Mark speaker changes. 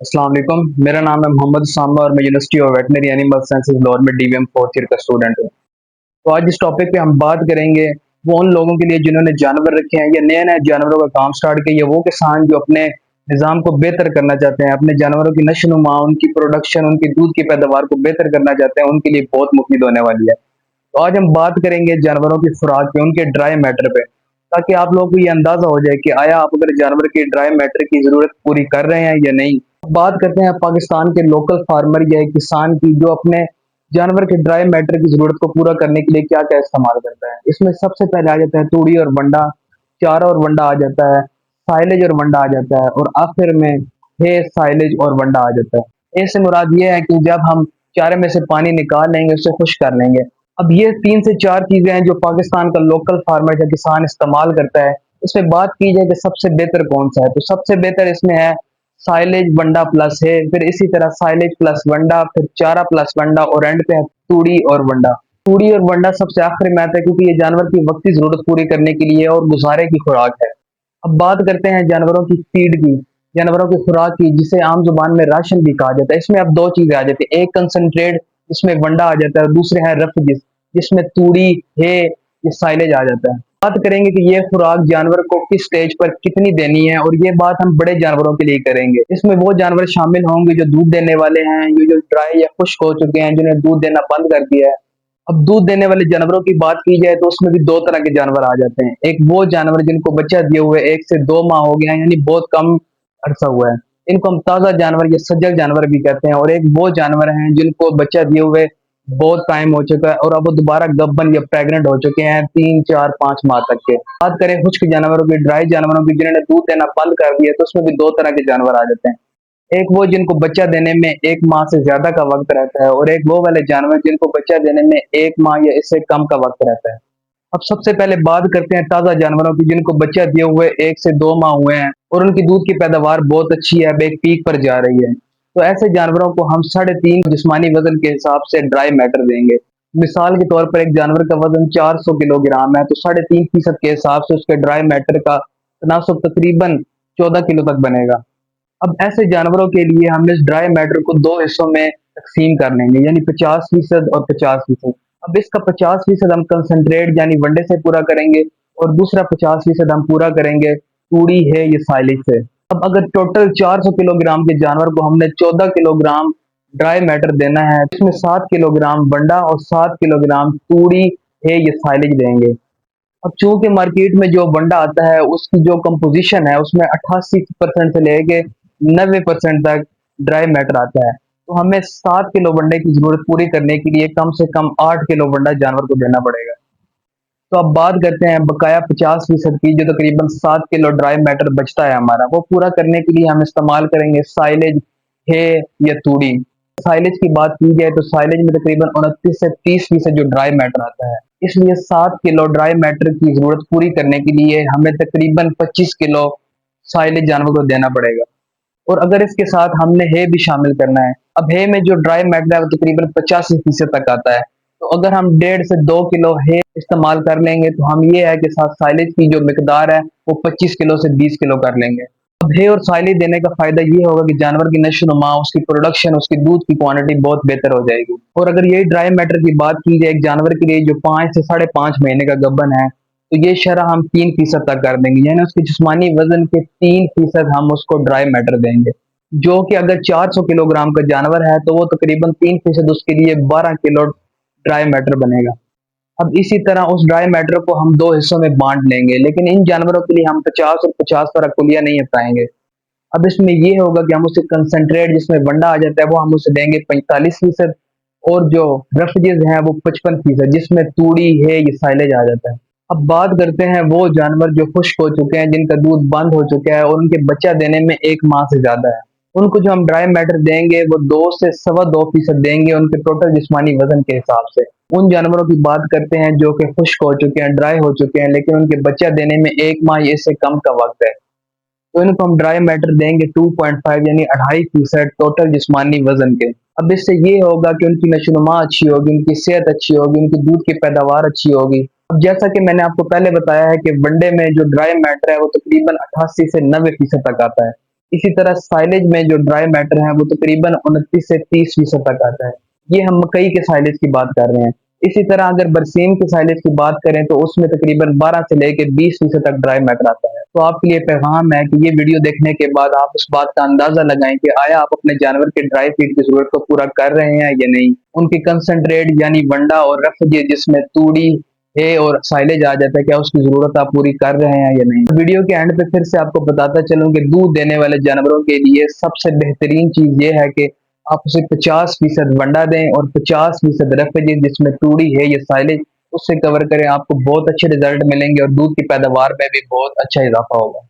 Speaker 1: अस्सलाम वालेकुम। मेरा नाम है मोहम्मद सामा और मैं university of veterinary animal sciences Lahore में डीवीएम फोर्थ ईयर का स्टूडेंट हूँ। तो आज इस टॉपिक पे हम बात करेंगे वो उन लोगों के लिए जिन्होंने जानवर रखे हैं या नए नए जानवरों का काम स्टार्ट किया, या वो किसान जो अपने निज़ाम को बेहतर करना चाहते हैं, अपने जानवरों की नस्ल नुमा, उनकी प्रोडक्शन, उनकी दूध की पैदावार को बेहतर करना चाहते हैं, उनके लिए बहुत मुफीद होने वाली है। तो आज हम बात करेंगे जानवरों की खुराक पे, उनके ड्राई मैटर पे, ताकि आप लोगों को ये अंदाजा हो जाए कि आया आप अगर जानवर की ड्राई मैटर की जरूरत पूरी कर रहे हैं या नहीं। बात करते हैं पाकिस्तान के लोकल फार्मर या एक किसान की जो अपने जानवर के ड्राई मैटर की जरूरत को पूरा करने के लिए क्या क्या इस्तेमाल करता है। इसमें सबसे पहले आ जाता है तूड़ी और वंडा, चारा और वंडा आ जाता है, साइलेज और वंडा आ जाता है, और आखिर में है साइलेज और वंडा आ जाता है। इससे मुराद ये है कि जब हम चारे में से पानी निकाल लेंगे, उसे खुश कर लेंगे। अब ये 3 से 4 चीज़ें हैं जो पाकिस्तान का लोकल फार्मर या किसान इस्तेमाल करता है। इसमें बात की जाए कि सबसे बेहतर कौन-सा है, तो सबसे बेहतर इसमें है साइलेज वंडा प्लस है, फिर इसी तरह साइलेज प्लस वंडा, फिर चारा प्लस वंडा, और एंड पे है तूड़ी और वंडा। तूड़ी और वंडा सबसे आखिर में आता है क्योंकि ये जानवर की वक्ती ज़रूरत पूरी करने के लिए और गुज़ारे की खुराक है। अब बात करते हैं जानवरों की फीड की, जानवरों की खुराक की, जिसे आम ज़ुबान में राशन भी कहा जाता है। इसमें अब 2 चीज़ें आ जाती हैं, एक कंसंट्रेट जिसमें वंडा आ जाता है और दूसरे हैं रफ़ जिसमें तूड़ी, है, ये साइलेज आ जाता है। बात करेंगे कि ये खुराक जानवर को किस स्टेज पर कितनी देनी है, और ये बात हम बड़े जानवरों के लिए करेंगे। इसमें वो जानवर शामिल होंगे जो दूध देने वाले हैं, ये जो ड्राई या खुश्क हो चुके हैं, जिन्हें दूध देना बंद कर दिया है। अब दूध देने वाले जानवरों की बात की जाए तो उसमें भी 2 तरह के जानवर आ जाते हैं। एक वो जानवर जिनको बच्चा दिए हुए 1 से 2 माह हो गए हैं, यानी बहुत कम अरसा हुआ है। इनको हम ताज़ा जानवर या सजग जानवर भी कहते हैं, और एक वो जानवर हैं जिनको बच्चा दिए हुए बहुत टाइम हो चुका है और अब वो दोबारा गब्बन या प्रेग्नेंट हो चुके हैं 3, 4, 5 माह तक के। बात करें खुश्क जानवरों की, ड्राई जानवरों की, जिन्होंने दूध देना बंद कर दिया, तो उसमें भी 2 तरह के जानवर आ जाते हैं। एक वो जिनको बच्चा देने में 1 माह से ज़्यादा का वक़्त रहता है, और एक वो वाले जानवर जिनको बच्चा देने में 1 माह या इससे कम का वक़्त रहता है। अब सबसे पहले बात करते हैं ताज़ा जानवरों की, जिनको बच्चा दिए हुए 1 से 2 माह हुए हैं और उनकी दूध की पैदावार बहुत अच्छी है, अब एक पीक पर जा रही है। तो ऐसे जानवरों को हम 3.5 जिस्मानी वज़न के हिसाब से ड्राई मैटर देंगे। मिसाल के तौर पर एक जानवर का वज़न 400 किलोग्राम है, तो 3.5% के हिसाब से उसके ड्राई मैटर का तनासब तकरीबन 14 किलो तक बनेगा। अब ऐसे जानवरों के लिए हम इस ड्राई मैटर को 2 हिस्सों में तक़सीम कर लेंगे, यानी 50% और 50%। अब इसका 50% हम कंसंट्रेट यानी वनडे से पूरा करेंगे, और दूसरा 50% हम पूरा करेंगे तूड़ी है या साइलेज से। अब अगर टोटल 400 किलोग्राम के जानवर को हमने 14 किलोग्राम ड्राई मैटर देना है, इसमें 7 किलोग्राम वंडा और 7 किलोग्राम तूड़ी है या साइलेज देंगे। अब चूंकि मार्केट में जो वंडा आता है उसकी जो कंपोजिशन है उसमें 88% से लेके 90% तक ड्राई मैटर आता है, तो हमें 7 किलो वनडे की जरूरत पूरी करने के लिए कम से कम 8 किलो वंडा जानवर को देना पड़ेगा। तो अब बात करते हैं बकाया 50% की, जो तकरीबन 7 किलो ड्राई मैटर बचता है हमारा, वो पूरा करने के लिए हम इस्तेमाल करेंगे साइलेज है या तूड़ी। साइलेज की बात की जाए तो साइलेज में तकरीबन 29 से 30% जो ड्राई मैटर आता है, इसलिए 7 किलो ड्राई मैटर की जरूरत पूरी करने के लिए हमें तकरीबन 25 किलो साइलेज जानवर को देना पड़ेगा। और अगर इसके साथ हमने हे भी शामिल करना है, अब हे में जो ड्राई मैटर है वो तकरीबन 85% तक आता है, तो अगर हम 1.5 से 2 किलो हे इस्तेमाल कर लेंगे तो हम ये है कि साथ साइलेज की जो मिकदार है वो 25 किलो से 20 किलो कर लेंगे। अब हे और साइलेज देने का फायदा ये होगा कि जानवर की नशो नुमा, उसकी प्रोडक्शन, उसकी दूध की क्वांटिटी बहुत बेहतर हो जाएगी। और अगर यही ड्राई मैटर की बात की जाए एक जानवर के लिए जो 5 से 5.5 महीने का गब्बन है, तो ये शरह हम 3% तक कर देंगे, यानी उसके जिस्मानी वजन के 3% हम उसको ड्राई मैटर देंगे। जो कि अगर 400 किलोग्राम का जानवर है तो वो तकरीबन 3% उसके लिए 12 किलो ड्राई मैटर बनेगा। अब इसी तरह उस ड्राई मैटर को हम 2 हिस्सों में बांट लेंगे, लेकिन इन जानवरों के लिए हम 50 और 50 पर अकुलिया नहीं हटाएंगे। अब इसमें ये होगा कि हम उसे कंसंट्रेट जिसमें वंडा आ जाता है वो हम उसे देंगे 45%, और जो रफजेज हैं वो 55%, जिसमें तूड़ी है ये साइलेज आ जाता है। अब बात करते हैं वो जानवर जो खुश्क हो चुके हैं, जिनका दूध बंद हो चुका है और उनके बच्चा देने में 1 माह से ज़्यादा है। उनको जो हम ड्राई मैटर देंगे वो 2 से सवा 2% देंगे उनके टोटल जिस्मानी वज़न के हिसाब से। उन जानवरों की बात करते हैं जो कि खुश्क हो चुके हैं, ड्राई हो चुके हैं, लेकिन उनके बच्चा देने में 1 माह या इससे कम का वक़्त है। तो इनको हम ड्राई मैटर देंगे 2.5 यानी 2.5% टोटल जिस्मानी वज़न के। अब इससे ये होगा कि उनकी नशोनुमा अच्छी होगी, उनकी सेहत अच्छी होगी, उनकी दूध की पैदावार अच्छी होगी। अब जैसा कि मैंने आपको पहले बताया है कि वनडे में जो ड्राई मैटर है वो तकरीबन 88 से 90% तक आता है। इसी तरह साइलेज में जो ड्राई मैटर है वो तकरीबन 29 से 30% तक आता है। ये हम मकई के साइलेज की बात कर रहे हैं। इसी तरह अगर बरसीम के साइलेज की बात करें तो उसमें तकरीबन 12 से लेकर 20% तक ड्राई मैटर आता है। तो आपके लिए पैगाम है कि ये वीडियो देखने के बाद आप उस बात का अंदाजा लगाएं कि आया आप अपने जानवर के ड्राई फीड की जरूरत को पूरा कर रहे हैं या नहीं। उनकी कंसंट्रेट यानी वंडा और रेफ्यूजी जिसमें तूड़ी है और साइलेज आ जाता है, क्या उसकी जरूरत आप पूरी कर रहे हैं या नहीं। वीडियो के एंड पे फिर से आपको बताता चलूं कि दूध देने वाले जानवरों के लिए सबसे बेहतरीन चीज ये है कि आप उसे 50% वंडा दें और 50% रेफ्यूजी जिसमें तूड़ी है या साइलेज उससे कवर करें। आपको बहुत अच्छे रिजल्ट मिलेंगे और दूध की पैदावार में भी बहुत अच्छा इजाफा होगा।